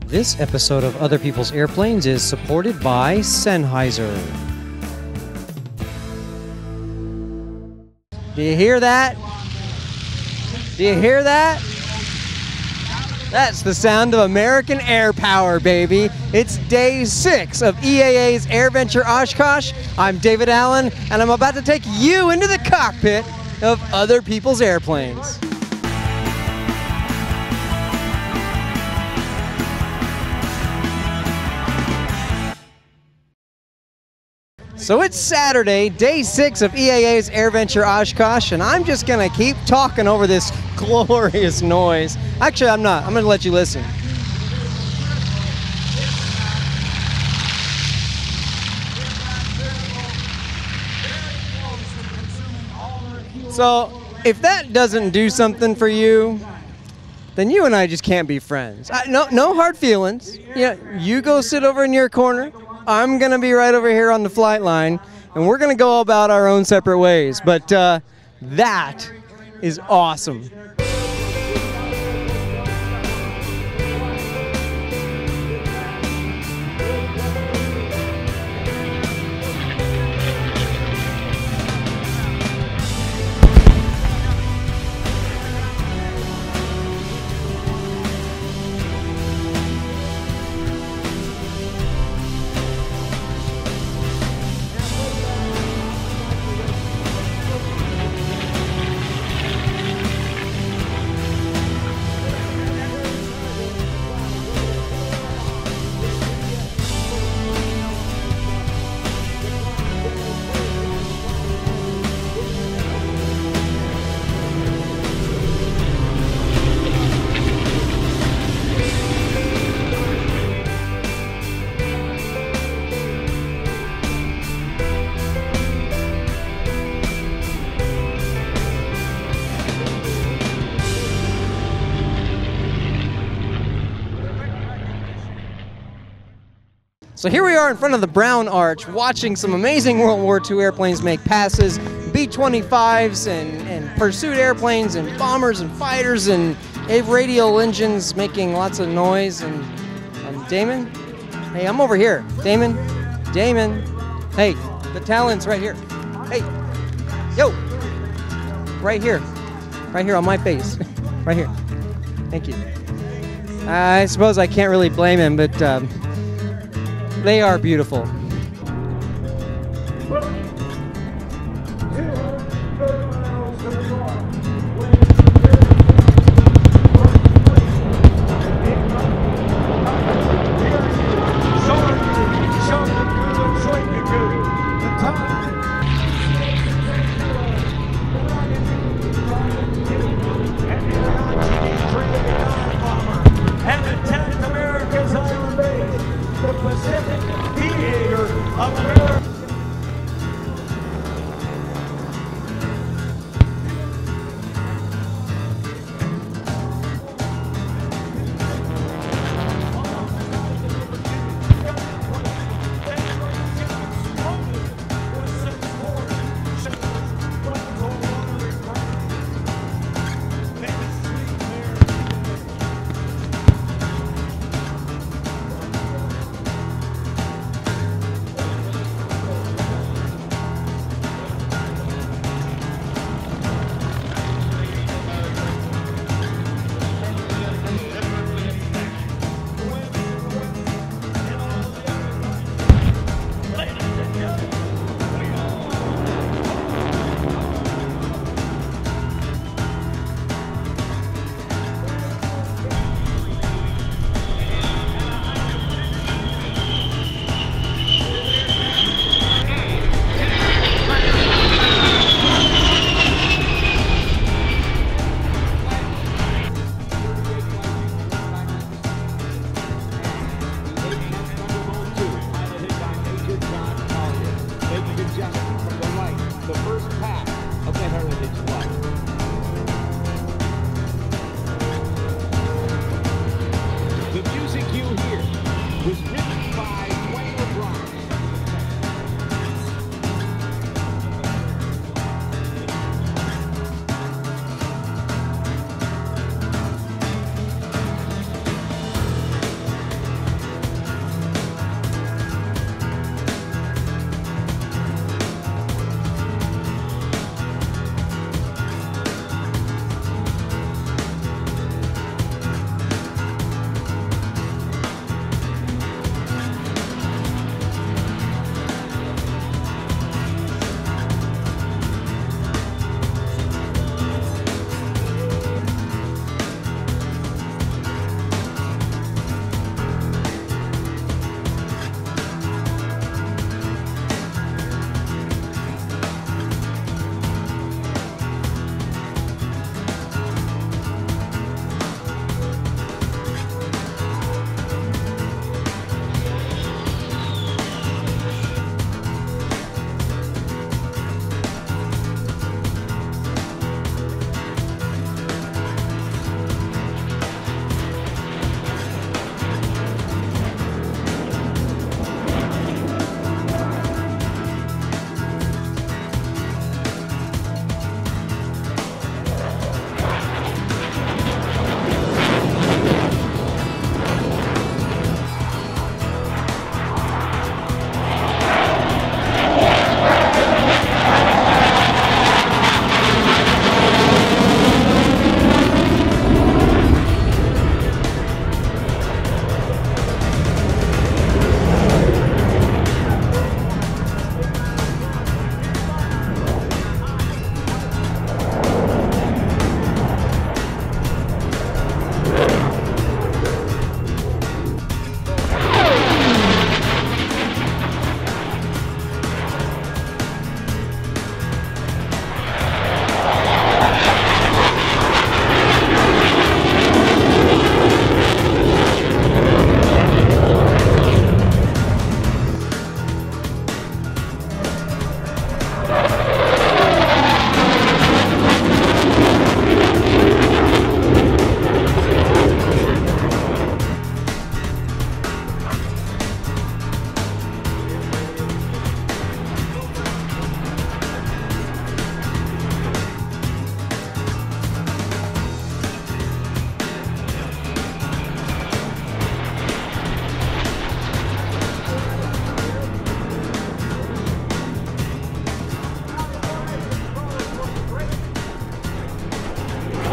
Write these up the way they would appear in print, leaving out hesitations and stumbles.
This episode of Other People's Airplanes is supported by Sennheiser. Do you hear that? Do you hear that? That's the sound of American air power, baby. It's day 6 of EAA's AirVenture Oshkosh. I'm David Allen, and I'm about to take you into the cockpit of other people's airplanes. So it's Saturday, day 6 of EAA's AirVenture Oshkosh, and I'm just gonna keep talking over this glorious noise. Actually, I'm not. I'm gonna let you listen. So, if that doesn't do something for you, then you and I just can't be friends. No hard feelings. Yeah, you go sit over in your corner. I'm going to be right over here on the flight line, and we're going to go about our own separate ways. But that is awesome. So here we are in front of the Brown Arch, watching some amazing World War II airplanes make passes, B-25s and pursuit airplanes and bombers and fighters and radial engines making lots of noise. And Damon, hey, I'm over here. Damon, hey, the talent's right here. Hey, yo, right here on my face, right here. Thank you. I suppose I can't really blame him, but they are beautiful. And the 10th America's Iron Base, the Pacific EAA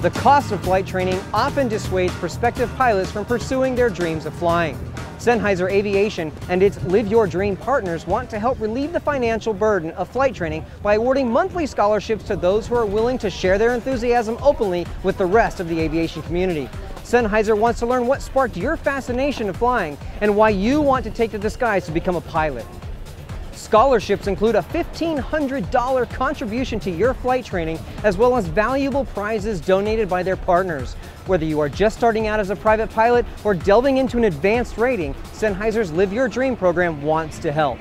The cost of flight training often dissuades prospective pilots from pursuing their dreams of flying. Sennheiser Aviation and its Live Your Dream partners want to help relieve the financial burden of flight training by awarding monthly scholarships to those who are willing to share their enthusiasm openly with the rest of the aviation community. Sennheiser wants to learn what sparked your fascination of flying and why you want to take the disguise to become a pilot. Scholarships include a $1,500 contribution to your flight training, as well as valuable prizes donated by their partners. Whether you are just starting out as a private pilot or delving into an advanced rating, Sennheiser's Live Your Dream program wants to help.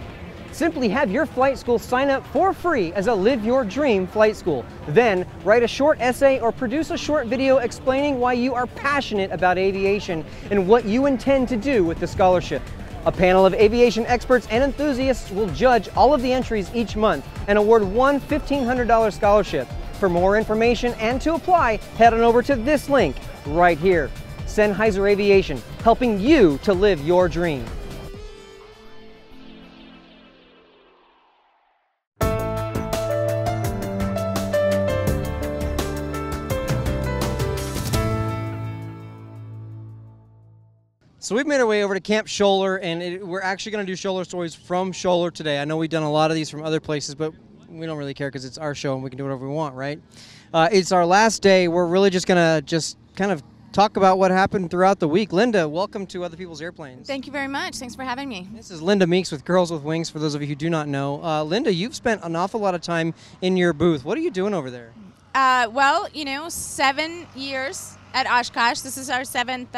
Simply have your flight school sign up for free as a Live Your Dream flight school. Then write a short essay or produce a short video explaining why you are passionate about aviation and what you intend to do with the scholarship. A panel of aviation experts and enthusiasts will judge all of the entries each month and award one $1,500 scholarship. For more information and to apply, head on over to this link right here. Sennheiser Aviation, helping you to live your dream. So we've made our way over to Camp Scholler, and we're actually going to do Scholler Stories from Scholler today. I know we've done a lot of these from other places, but we don't really care because it's our show and we can do whatever we want, right? It's our last day. We're really just going to kind of talk about what happened throughout the week. Lynda, welcome to Other People's Airplanes. Thank you very much. Thanks for having me. This is Lynda Meeks with Girls with Wings, for those of you who do not know. Lynda, you've spent an awful lot of time in your booth. What are you doing over there? Well, 7 years at Oshkosh. This is our seventh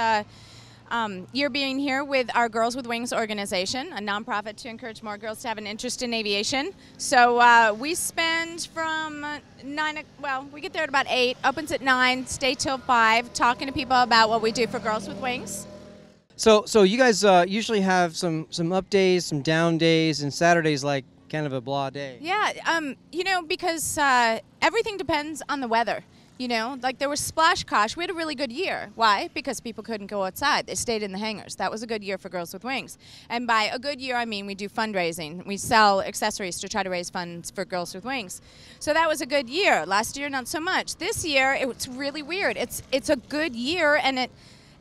year being here with our Girls with Wings organization, a nonprofit to encourage more girls to have an interest in aviation. So we spend from 9, we get there at about 8, opens at 9, stay till 5, talking to people about what we do for Girls with Wings. So you guys usually have some up days, some down days, and Saturdays like kind of a blah day. Yeah, because everything depends on the weather. Like there was splash crash. We had a really good year. Why? Because people couldn't go outside. They stayed in the hangars. That was a good year for Girls with Wings. And by a good year, I mean we do fundraising. We sell accessories to try to raise funds for Girls with Wings. So that was a good year. Last year, not so much. This year, it's really weird. It's a good year, and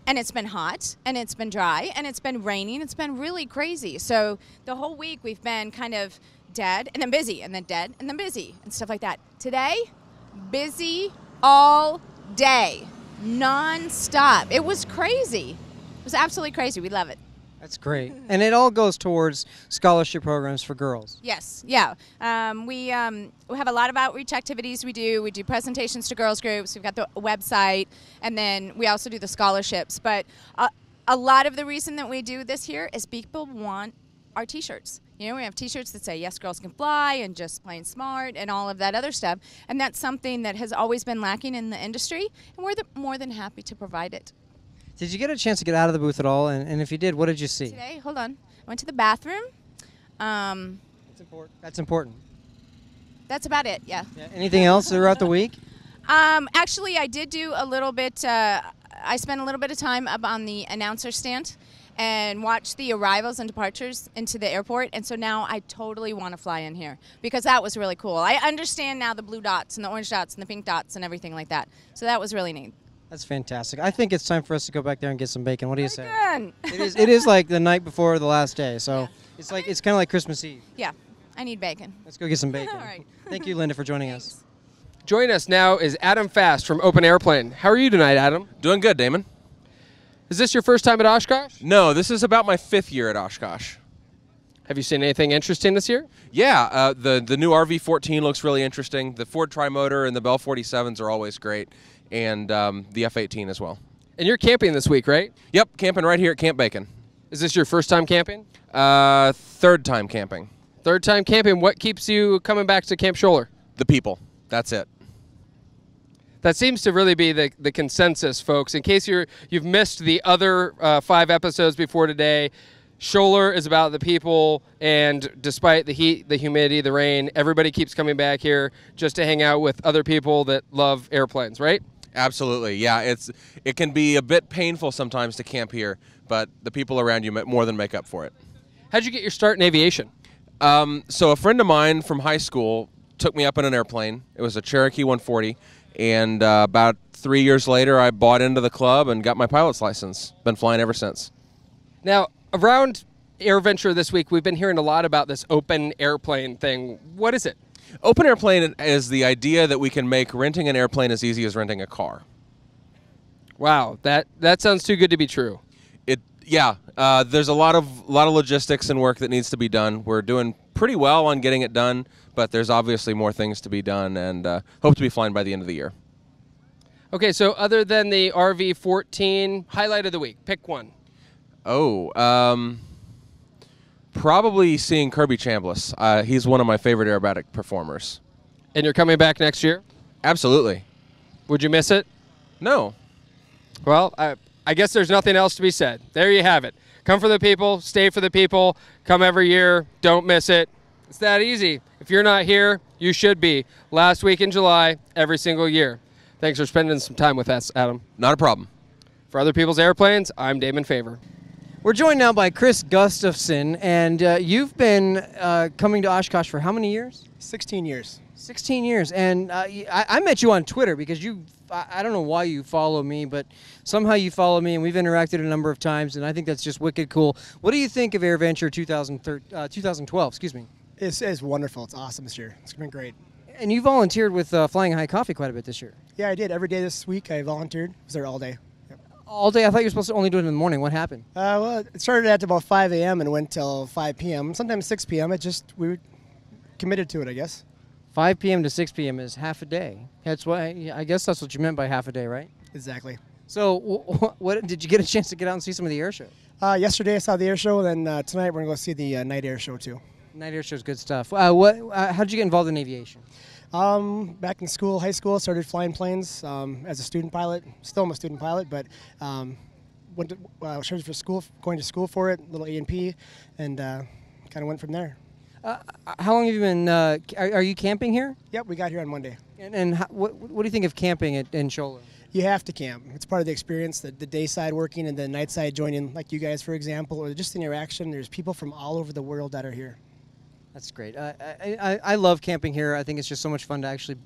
it's been hot, and it's been dry, and it's been raining. It's been really crazy. So the whole week we've been kind of dead, and then busy, and then dead, and then busy, and stuff like that. Today, busy all day, non-stop. It was crazy. It was absolutely crazy. We love it. That's great. And it all goes towards scholarship programs for girls. Yes, yeah. We have a lot of outreach activities we do. We do presentations to girls groups. We've got the website, and then we also do the scholarships. But a lot of the reason that we do this here is people want our T-shirts. We have T-shirts that say, yes, girls can fly, and just plain smart, and all of that other stuff. And that's something that has always been lacking in the industry, and we're more than happy to provide it. Did you get a chance to get out of the booth at all? And if you did, what did you see? Today, hold on. I went to the bathroom. That's important. That's about it, yeah. Anything else throughout the week? Actually, I did do a little bit, I spent a little bit of time up on the announcer stand and watch the arrivals and departures into the airport, and so now I totally want to fly in here because that was really cool. I understand now the blue dots and the orange dots and the pink dots and everything like that, so that was really neat. That's fantastic. I think it's time for us to go back there and get some bacon. What do you say? Bacon! It is like the night before the last day, so yeah. It's kind of like Christmas Eve. Yeah, I need bacon. Let's go get some bacon. All right. Thank you, Lynda, for joining us. Joining us now is Adam Fast from OpenAirplane. How are you tonight, Adam? Doing good, Damon. Is this your first time at Oshkosh? No, this is about my 5th year at Oshkosh. Have you seen anything interesting this year? Yeah, the new RV-14 looks really interesting. The Ford Trimotor and the Bell 47s are always great, and the F-18 as well. And you're camping this week, right? Yep, camping right here at Camp Bacon. Is this your first time camping? 3rd time camping. Third time camping. What keeps you coming back to Camp Scholler? The people. That's it. That seems to really be the consensus, folks. In case you've missed the other 5 episodes before today, Scholler is about the people, and despite the heat, the humidity, the rain, everybody keeps coming back here just to hang out with other people that love airplanes, right? Absolutely, yeah. It can be a bit painful sometimes to camp here, but the people around you more than make up for it. How'd you get your start in aviation? So a friend of mine from high school took me up in an airplane. It was a Cherokee 140, And about 3 years later, I bought into the club and got my pilot's license. Been flying ever since. Now, around AirVenture this week, we've been hearing a lot about this open airplane thing. What is it? Open airplane is the idea that we can make renting an airplane as easy as renting a car. Wow, that sounds too good to be true. There's a lot of logistics and work that needs to be done. We're doing pretty well on getting it done, but there's obviously more things to be done, and hope to be flying by the end of the year. Okay, so other than the RV-14, highlight of the week, pick one. Probably seeing Kirby Chambliss. He's one of my favorite aerobatic performers. And you're coming back next year? Absolutely. Would you miss it? No. Well, I guess there's nothing else to be said. There you have it. Come for the people, stay for the people, come every year, don't miss it. It's that easy. If you're not here, you should be. Last week in July, every single year. Thanks for spending some time with us, Adam. Not a problem. For Other People's Airplanes, I'm Damon Favor. We're joined now by Chris Gustafson, and you've been coming to Oshkosh for how many years? 16 years. 16 years, and I met you on Twitter because I don't know why you follow me, but somehow you follow me, and we've interacted a number of times, and I think that's just wicked cool. What do you think of AirVenture 2012? Excuse me. It's wonderful. It's awesome this year. It's been great. And you volunteered with Flying High Coffee quite a bit this year. Yeah, I did. Every day this week I volunteered. I was there all day. Yep. All day? I thought you were supposed to only do it in the morning. What happened? Well, it started at about 5 a.m. and went till 5 p.m. Sometimes 6 p.m. We were committed to it, I guess. 5 p.m. to 6 p.m. is half a day. That's why I guess that's what you meant by half a day, right? Exactly. So, what did you get a chance to get out and see some of the air show? Yesterday I saw the air show, and then tonight we're going to go see the night air show too. Night air show is good stuff. How did you get involved in aviation? Back in school, high school, started flying planes as a student pilot. Still am a student pilot, but went to, started for school, going to school for it, little A&P, and kind of went from there. How long have you been? Are you camping here? Yep, we got here on Monday. And what do you think of camping in Scholler? You have to camp. It's part of the experience, the day side working and the night side joining, like you guys, for example, or just the interaction. There's people from all over the world that are here. That's great. I love camping here. I think it's just so much fun to actually,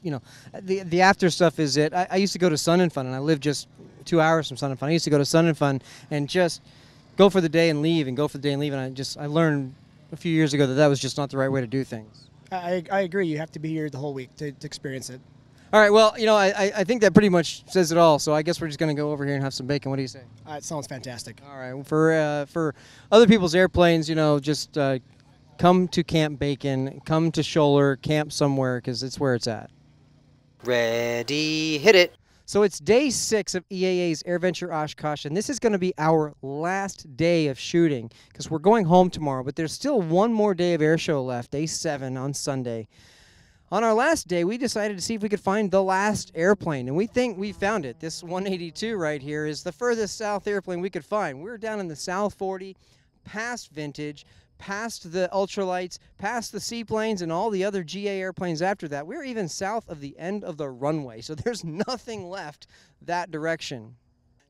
the after stuff is it. I used to go to Sun and Fun, and I live just 2 hours from Sun and Fun. I used to go to Sun and Fun and just go for the day and leave, and go for the day and leave. And I learned a few years ago that was just not the right way to do things. I agree. You have to be here the whole week to experience it. All right. Well, I think that pretty much says it all. So I guess we're just going to go over here and have some bacon. What do you say? It sounds fantastic. All right. For Other People's Airplanes, just come to Camp Bacon, come to Scholler, camp somewhere, because it's where it's at. Ready, hit it. So it's day 6 of EAA's AirVenture Oshkosh, and this is going to be our last day of shooting because we're going home tomorrow, but there's still one more day of air show left, day 7 on Sunday. On our last day, we decided to see if we could find the last airplane, and we think we found it. This 182 right here is the furthest south airplane we could find. We're down in the South 40, past Vintage, past the ultralights, past the seaplanes, and all the other GA airplanes after that. We're even south of the end of the runway, so there's nothing left that direction.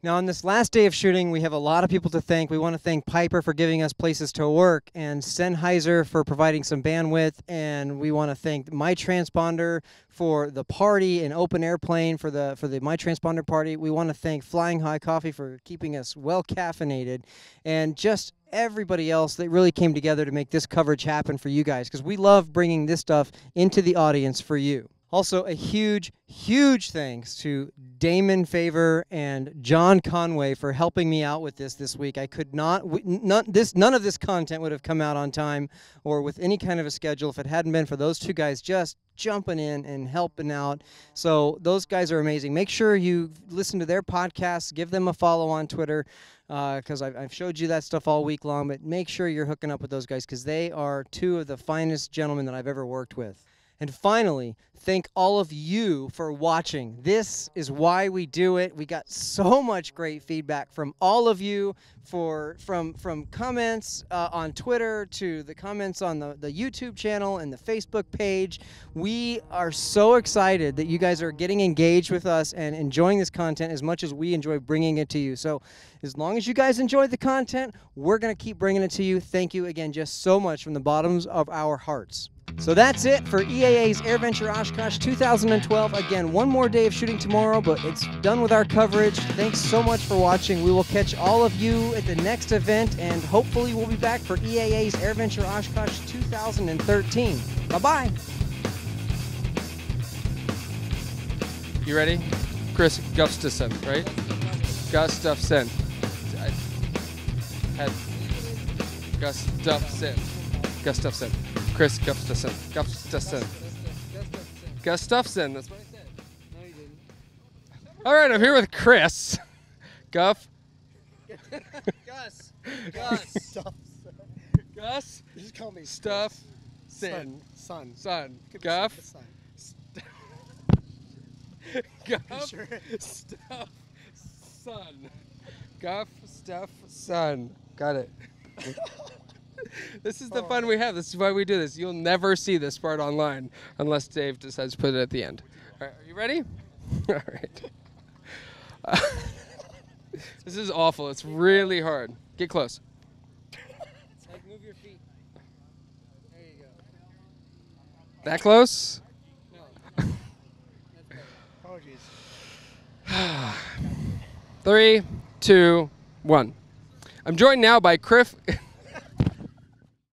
Now, on this last day of shooting, we have a lot of people to thank. We want to thank Piper for giving us places to work, and Sennheiser for providing some bandwidth, and we want to thank myTransponder for the party and OpenAirplane for the myTransponder party. We want to thank Flying High Coffee for keeping us well caffeinated, and just everybody else that really came together to make this coverage happen for you guys, because we love bringing this stuff into the audience for you. Also, a huge, huge thanks to Damon Favor and John Conway for helping me out with this week. I could not, none of this content would have come out on time or with any kind of a schedule if it hadn't been for those two guys just jumping in and helping out. So those guys are amazing. Make sure you listen to their podcasts, give them a follow on Twitter, because I've showed you that stuff all week long, but make sure you're hooking up with those guys because they are two of the finest gentlemen that I've ever worked with. And finally, thank all of you for watching. This is why we do it. We got so much great feedback from all of you, from comments on Twitter to the comments on the YouTube channel and the Facebook page. We are so excited that you guys are getting engaged with us and enjoying this content as much as we enjoy bringing it to you. So as long as you guys enjoy the content, we're going to keep bringing it to you. Thank you again just so much from the bottoms of our hearts. So that's it for EAA's AirVenture Oshkosh 2012. Again, one more day of shooting tomorrow, but it's done with our coverage. Thanks so much for watching. We will catch all of you at the next event, and hopefully we'll be back for EAA's AirVenture Oshkosh 2013. Bye-bye. You ready? Chris Gustafson, right? Gustafson. I had Gustafson. Gustafson. Chris Gustafson. Gustafson. Gustafson. That's what I said. No, you didn't. All right, I'm here with Chris. Gus. Gus. Just call me Stuff. Son. Guff. Son. Guff. Sure. Stuff. Son. Guff. Stuff. Son. Got it. This is the fun we have. This is why we do this. You'll never see this part online unless Dave decides to put it at the end. All right, are you ready? All right. This is awful. It's really hard. Get close. Like, move your feet. There you go. That close? No. That's better. Oh, jeez. 3, 2, 1. I'm joined now by Chris